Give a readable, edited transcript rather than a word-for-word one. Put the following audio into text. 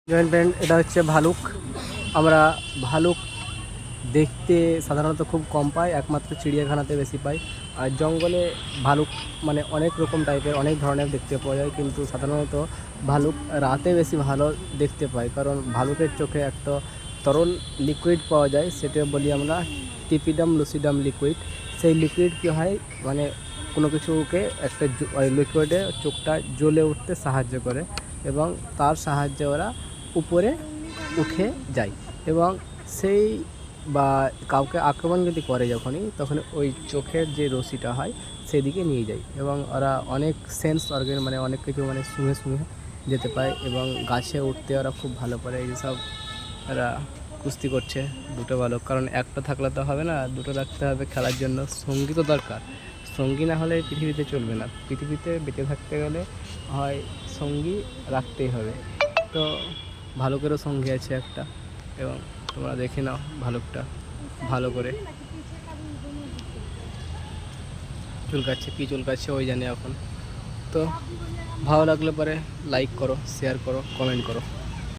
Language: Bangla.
জয়েন্ট ব্র্যান্ড এটা হচ্ছে ভালুক। আমরা ভালুক দেখতে সাধারণত খুব কম পাই, একমাত্র চিড়িয়াখানাতে বেশি পাই। আর জঙ্গলে ভালুক মানে অনেক রকম টাইপের অনেক ধরনের দেখতে পাওয়া যায়, কিন্তু সাধারণত ভালুক রাতে বেশি ভালো দেখতে পাই, কারণ ভালুকের চোখে একটা তরল লিকুইড পাওয়া যায়, সেটা বলি আমরা টিপিডাম লুসিডাম লিকুইড। সেই লিকুইড কী হয়, মানে কোনো কিছুকে একটা লিকুইডে চোখটা জ্বলে উঠতে সাহায্য করে এবং তার সাহায্যে ওরা উপরে উঠে যায় এবং সেই বা কাউকে আক্রমণ যদি করে যখনই, তখন ওই চোখের যে রশ্মিটা হয় সেদিকে নিয়ে যায় এবং ওরা অনেক সেন্স অর্গান মানে অনেক কিছু মানে শুঁয়ে শুঁয়ে যেতে পায় এবং গাছে উঠতে ওরা খুব ভালো পারে। এই সব ওরা কুস্তি করছে দুটো ভালুক, কারণ একটা থাকলে তো হবে না, দুটো রাখতে হবে খেলার জন্য। সঙ্গী তো দরকার, সঙ্গী না হলে পৃথিবীতে চলবে না। পৃথিবীতে বেঁচে থাকতে গেলে হয় সঙ্গী রাখতেই হবে। তো ভালুকেরও সঙ্গী আছে একটা, এবং তোমরা দেখে নাও ভালুকটা ভালো করে। চুলকাচ্ছে কি চুলকাচ্ছে ওই জানে এখন। তো ভালো লাগলে পরে লাইক করো, শেয়ার করো, কমেন্ট করো।